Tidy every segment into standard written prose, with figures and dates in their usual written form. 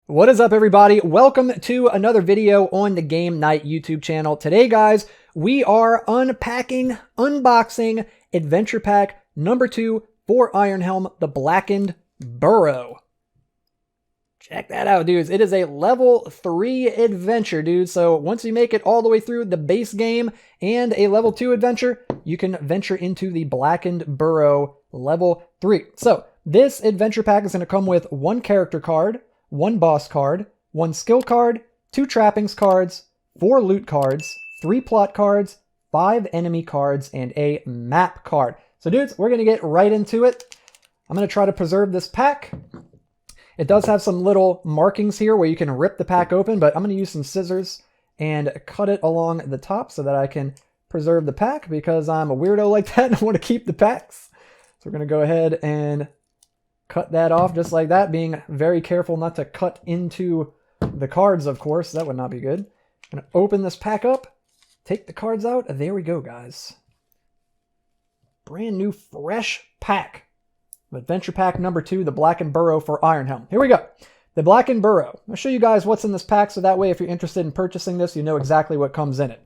What is up, everybody? Welcome to another video on the Game Night YouTube channel. Today, guys, we are unboxing Adventure Pack number 2 for Iron Helm, the Blackened Burrow. Check that out, dudes. It is a level 3 adventure, dude. So once you make it all the way through the base game and a level 2 adventure, you can venture into the Blackened Burrow level 3. So this adventure pack is going to come with 1 character card, 1 boss card, 1 skill card, 2 trappings cards, 4 loot cards, 3 plot cards, 5 enemy cards, and a map card. So dudes, we're going to get right into it. I'm going to try to preserve this pack. It does have some little markings here where you can rip the pack open, but I'm going to use some scissors and cut it along the top so that I can preserve the pack because I'm a weirdo like that and I want to keep the packs. So we're going to go ahead and cut that off just like that, being very careful not to cut into the cards, of course. That would not be good. I'm going to open this pack up, take the cards out. There we go, guys. Brand new, fresh pack. Adventure Pack number 2, the Blackened Burrow for Iron Helm. Here we go. The Blackened Burrow. I'll show you guys what's in this pack so that way if you're interested in purchasing this, you know exactly what comes in it.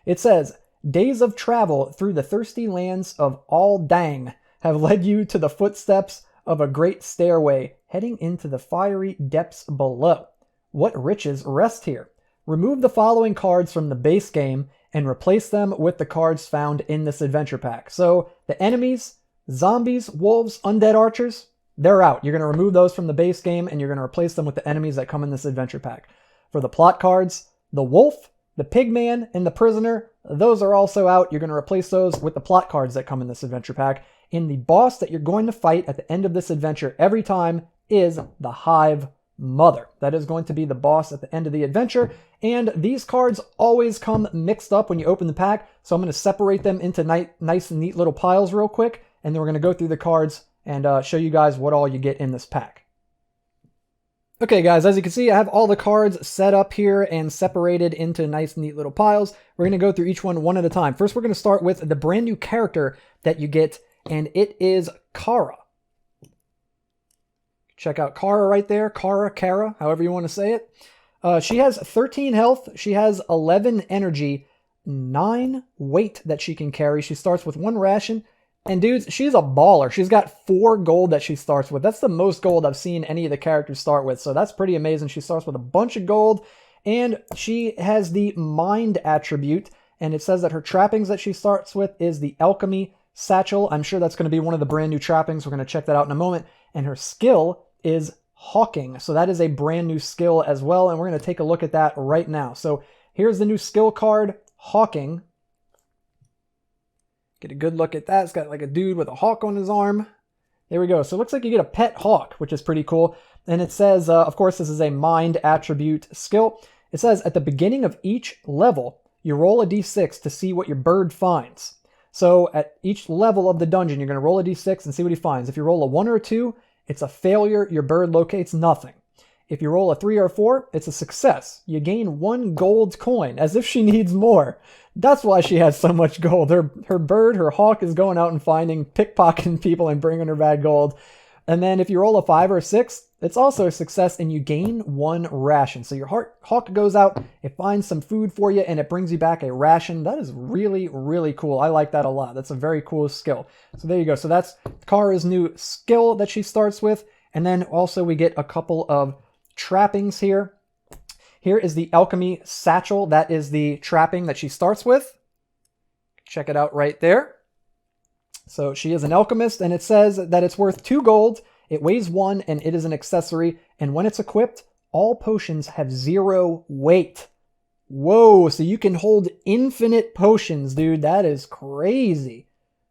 It says, days of travel through the thirsty lands of Aldang have led you to the footsteps of a great stairway heading into the fiery depths below. What riches rest here? Remove the following cards from the base game and replace them with the cards found in this adventure pack. So the enemies, zombies, wolves, undead archers, they're out. You're going to remove those from the base game and you're going to replace them with the enemies that come in this adventure pack. For the plot cards, the wolf, the pigman, and the prisoner, those are also out. You're going to replace those with the plot cards that come in this adventure pack. And the boss that you're going to fight at the end of this adventure every time is the Hive Mother. That is going to be the boss at the end of the adventure. And these cards always come mixed up when you open the pack. So I'm going to separate them into nice and neat little piles real quick. And then we're going to go through the cards and show you guys what all you get in this pack. Okay, guys, as you can see, I have all the cards set up here and separated into nice, neat little piles. We're going to go through each one at a time. First, we're going to start with the brand new character that you get, and it is Kara. Check out Kara right there. Kara, however you want to say it. She has 13 health. She has 11 energy, 9 weight that she can carry. She starts with 1 ration. And dudes, she's a baller. She's got 4 gold that she starts with. That's the most gold I've seen any of the characters start with. So that's pretty amazing. She starts with a bunch of gold. And she has the mind attribute. And it says that her trappings that she starts with is the alchemy satchel. I'm sure that's going to be one of the brand new trappings. We're going to check that out in a moment. And her skill is hawking. So that is a brand new skill as well. And we're going to take a look at that right now. So here's the new skill card, hawking. Get a good look at that. It's got like a dude with a hawk on his arm. There we go. So it looks like you get a pet hawk, which is pretty cool. And it says, of course, this is a mind attribute skill. It says at the beginning of each level, you roll a d6 to see what your bird finds. So at each level of the dungeon, you're going to roll a d6 and see what he finds. If you roll a 1 or a 2, it's a failure. Your bird locates nothing. If you roll a 3 or a 4, it's a success. You gain 1 gold coin, as if she needs more. That's why she has so much gold. Her bird, her hawk is going out and finding, pickpocketing people and bringing her bad gold. And then if you roll a 5 or a 6, it's also a success and you gain 1 ration. So your hawk goes out, it finds some food for you, and it brings you back a ration. That is really, really cool. I like that a lot. That's a very cool skill. So there you go. So that's Kara's new skill that she starts with. And then also we get a couple of trappings here. Here is the alchemy satchel. That is the trapping that she starts with. Check it out right there. So she is an alchemist, and it says that it's worth 2 gold. It weighs 1, and it is an accessory. And when it's equipped, all potions have 0 weight. Whoa, so you can hold infinite potions, dude. That is crazy.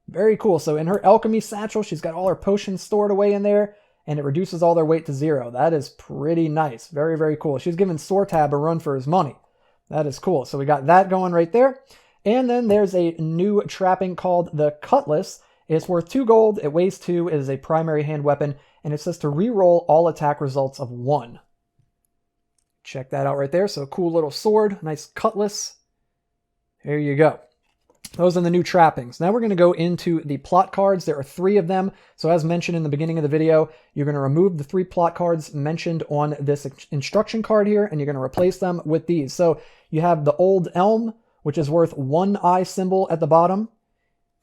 Very cool. So in her alchemy satchel, she's got all her potions stored away in there. And it reduces all their weight to 0. That is pretty nice. Very, very cool. She's giving Sortab a run for his money. That is cool. So we got that going right there. And then there's a new trapping called the Cutlass. It's worth 2 gold. It weighs 2. It is a primary hand weapon. And it says to reroll all attack results of 1. Check that out right there. So cool little sword. Nice cutlass. There you go. Those are the new trappings. Now we're going to go into the plot cards. There are 3 of them. So as mentioned in the beginning of the video, you're going to remove the 3 plot cards mentioned on this instruction card here, and you're going to replace them with these. So you have the old elm, which is worth 1 eye symbol at the bottom.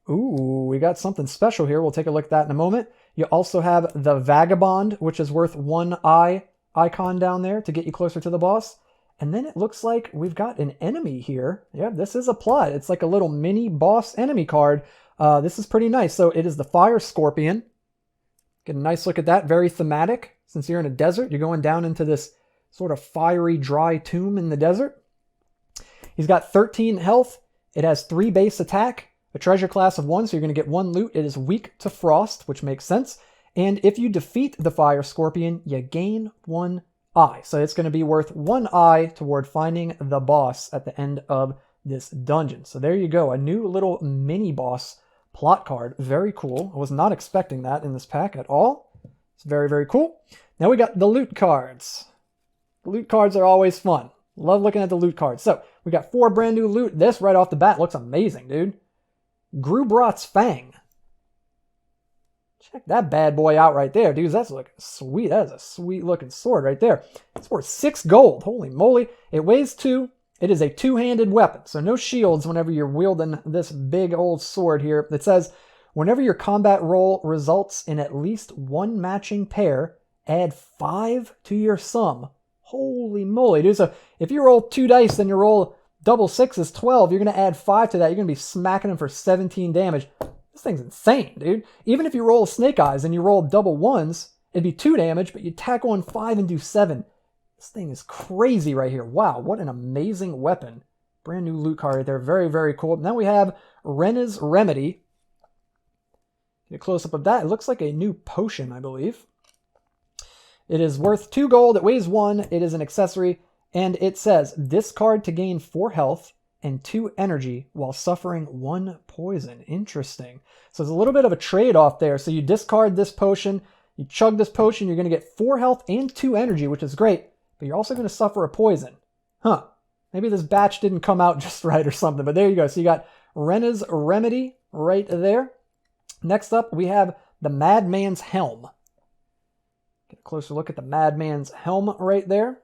Ooh, we got something special here. We'll take a look at that in a moment. You also have the vagabond, which is worth 1 eye icon down there to get you closer to the boss. And then it looks like we've got an enemy here. Yeah, this is a plot. It's like a little mini boss enemy card. This is pretty nice. So it is the fire scorpion. Get a nice look at that. Very thematic. Since you're in a desert, you're going down into this sort of fiery, dry tomb in the desert. He's got 13 health. It has 3 base attack, a treasure class of 1, so you're going to get 1 loot. It is weak to frost, which makes sense. And if you defeat the fire scorpion, you gain 1 eye. So it's going to be worth 1 eye toward finding the boss at the end of this dungeon. So there you go. A new little mini boss plot card. Very cool. I was not expecting that in this pack at all. It's very, very cool. Now we got the loot cards. The loot cards are always fun. Love looking at the loot cards. So we got 4 brand new loot. This right off the bat looks amazing, dude. Grubrot's Fang. Check that bad boy out right there, dudes. That's looking sweet. That is a sweet looking sword right there. It's worth 6 gold. Holy moly. It weighs 2. It is a 2-handed weapon, so no shields whenever you're wielding this big old sword here. It says, whenever your combat roll results in at least 1 matching pair, add 5 to your sum. Holy moly, dude. So if you roll 2 dice, then you roll double 6 is 12. You're going to add 5 to that. You're going to be smacking him for 17 damage. This thing's insane, dude. Even if you roll snake eyes and you roll double 1s, it'd be 2 damage, but you tack on 5 and do 7. This thing is crazy right here. Wow, what an amazing weapon. Brand new loot card right there. Very, very cool. Now we have Rena's Remedy. Get a close-up of that. It looks like a new potion, I believe. It is worth 2 gold. It weighs 1. It is an accessory. And it says, discard to gain 4 health and 2 energy while suffering 1 poison. Interesting. So there's a little bit of a trade-off there. So you discard this potion, you chug this potion, you're going to get 4 health and 2 energy, which is great, but you're also going to suffer a poison. Huh. Maybe this batch didn't come out just right or something, but there you go. So you got Rena's Remedy right there. Next up, we have the Madman's Helm. Get a closer look at the Madman's Helm right there.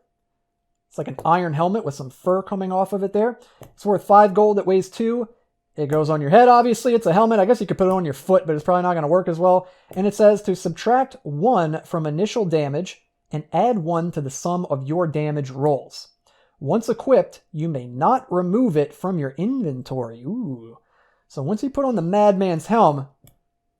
It's like an iron helmet with some fur coming off of it there. It's worth 5 gold. It weighs 2. It goes on your head, obviously. It's a helmet. I guess you could put it on your foot, but it's probably not going to work as well. And it says to subtract 1 from initial damage and add 1 to the sum of your damage rolls. Once equipped, you may not remove it from your inventory. Ooh. So once you put on the Madman's Helm,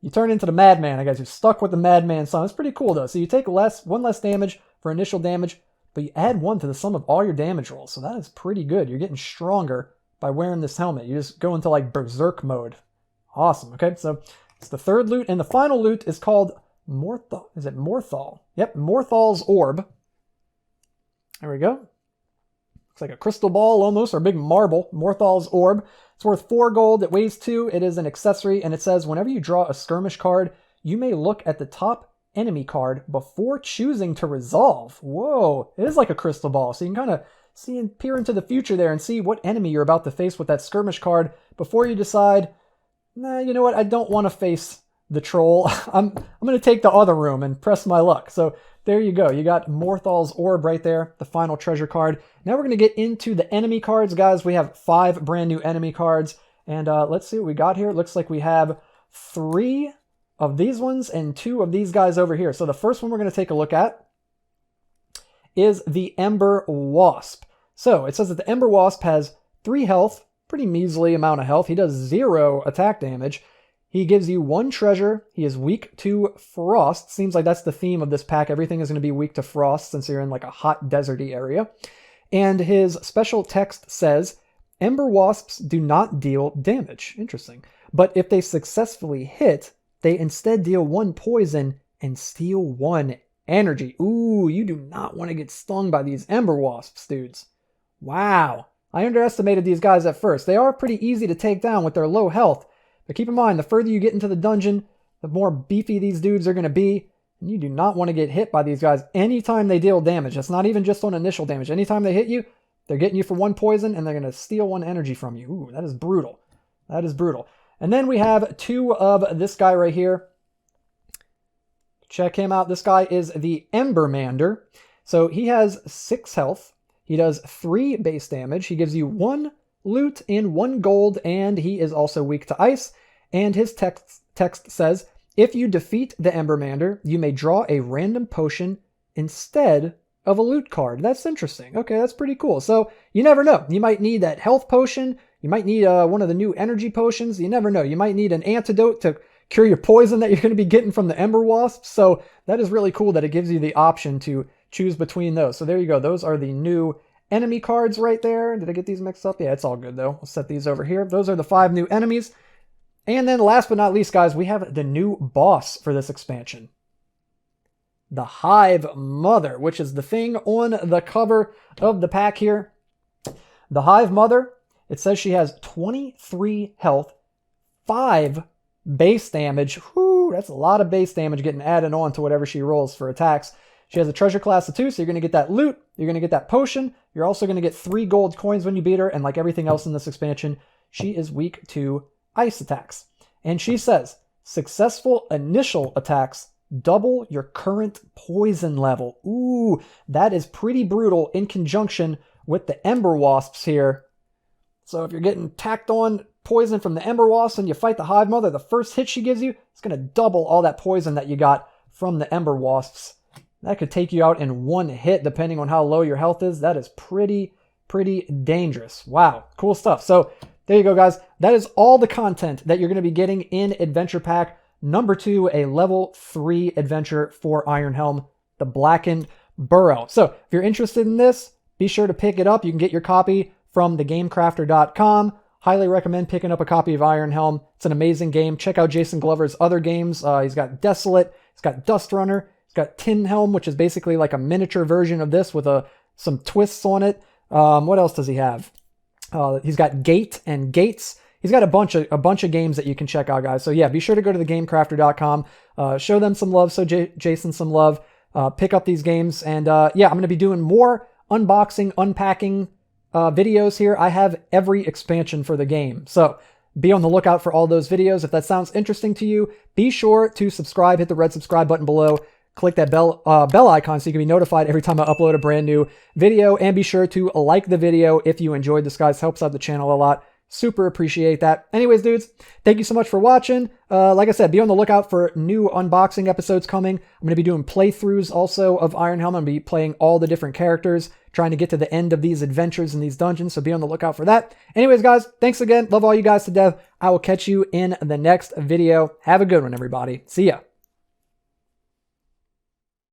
you turn into the Madman. I guess you're stuck with the Madman's Helm. It's pretty cool, though. So you take 1 less damage for initial damage, but you add 1 to the sum of all your damage rolls. So that is pretty good. You're getting stronger by wearing this helmet. You just go into like berserk mode. Awesome. Okay, so it's the 3rd loot. And the final loot is called Morthal. Is it Morthal? Yep, Morthal's Orb. There we go. Looks like a crystal ball almost, or a big marble. Morthal's Orb. It's worth 4 gold. It weighs 2. It is an accessory. And it says whenever you draw a skirmish card, you may look at the top enemy card before choosing to resolve. Whoa, it is like a crystal ball. So you can kind of peer into the future there and see what enemy you're about to face with that skirmish card before you decide, nah, you know what, I don't want to face the troll. I'm going to take the other room and press my luck. So there you go. You got Morthal's Orb right there, the final treasure card. Now we're going to get into the enemy cards, guys. We have 5 brand new enemy cards. And let's see what we got here. It looks like we have 3 of these ones and 2 of these guys over here. So the first one we're going to take a look at is the Ember Wasp. So it says that the Ember Wasp has 3 health, pretty measly amount of health. He does 0 attack damage. He gives you 1 treasure. He is weak to frost. Seems like that's the theme of this pack. Everything is going to be weak to frost since you're in like a hot deserty area. And his special text says, Ember Wasps do not deal damage. Interesting. But if they successfully hit, they instead deal 1 poison and steal 1 energy. Ooh, you do not want to get stung by these Ember Wasps, dudes. Wow. I underestimated these guys at first. They are pretty easy to take down with their low health. But keep in mind, the further you get into the dungeon, the more beefy these dudes are going to be. And you do not want to get hit by these guys anytime they deal damage. That's not even just on initial damage. Anytime they hit you, they're getting you for 1 poison and they're going to steal 1 energy from you. Ooh, that is brutal. That is brutal. And then we have 2 of this guy right here. Check him out. This guy is the Embermander. So he has 6 health. He does 3 base damage. He gives you 1 loot and 1 gold, and he is also weak to ice. And his text says, if you defeat the Embermander, you may draw a random potion instead of a loot card. That's interesting. Okay, that's pretty cool. So you never know. You might need that health potion. You might need one of the new energy potions. You never know. You might need an antidote to cure your poison that you're going to be getting from the Ember Wasps. So that is really cool that it gives you the option to choose between those. So there you go. Those are the new enemy cards right there. Did I get these mixed up? Yeah, it's all good though. We'll set these over here. Those are the 5 new enemies. And then last but not least, guys, we have the new boss for this expansion. The Hive Mother, which is the thing on the cover of the pack here. The Hive Mother, it says she has 23 health, 5 base damage. Whoo, that's a lot of base damage getting added on to whatever she rolls for attacks. She has a treasure class of 2, so you're going to get that loot. You're going to get that potion. You're also going to get 3 gold coins when you beat her. And like everything else in this expansion, she is weak to ice attacks. And she says, successful initial attacks double your current poison level. Ooh, that is pretty brutal in conjunction with the Ember Wasps here. So if you're getting tacked on poison from the Ember Wasps and you fight the Hive Mother, the first hit she gives you, it's going to double all that poison that you got from the Ember Wasps. That could take you out in 1 hit depending on how low your health is. That is pretty dangerous. Wow, cool stuff. So there you go, guys. That is all the content that you're going to be getting in Adventure Pack number 2, a level 3 adventure for Iron Helm, the Blackened Burrow. So if you're interested in this, be sure to pick it up. You can get your copy from thegamecrafter.com. Highly recommend picking up a copy of Iron Helm. It's an amazing game. Check out Jason Glover's other games. He's got Desolate, he's got Dust Runner, he's got Tin Helm, which is basically like a miniature version of this with some twists on it. What else does he have? He's got Gate and Gates. He's got a bunch of games that you can check out, guys. So yeah, be sure to go to thegamecrafter.com. Show them some love. Show Jason some love. Pick up these games. And yeah, I'm going to be doing more unboxing, unpacking videos here. I have every expansion for the game. So be on the lookout for all those videos. If that sounds interesting to you, be sure to subscribe. Hit the red subscribe button below. Click that bell icon so you can be notified every time I upload a brand new video. And be sure to like the video if you enjoyed this, guys. Helps out the channel a lot. Super appreciate that. Anyways, dudes, thank you so much for watching. Like I said, be on the lookout for new unboxing episodes coming. I'm going to be doing playthroughs also of Iron Helm. I'm going to be playing all the different characters, trying to get to the end of these adventures in these dungeons, so be on the lookout for that. Anyways, guys, thanks again. Love all you guys to death. I will catch you in the next video. Have a good one, everybody. See ya.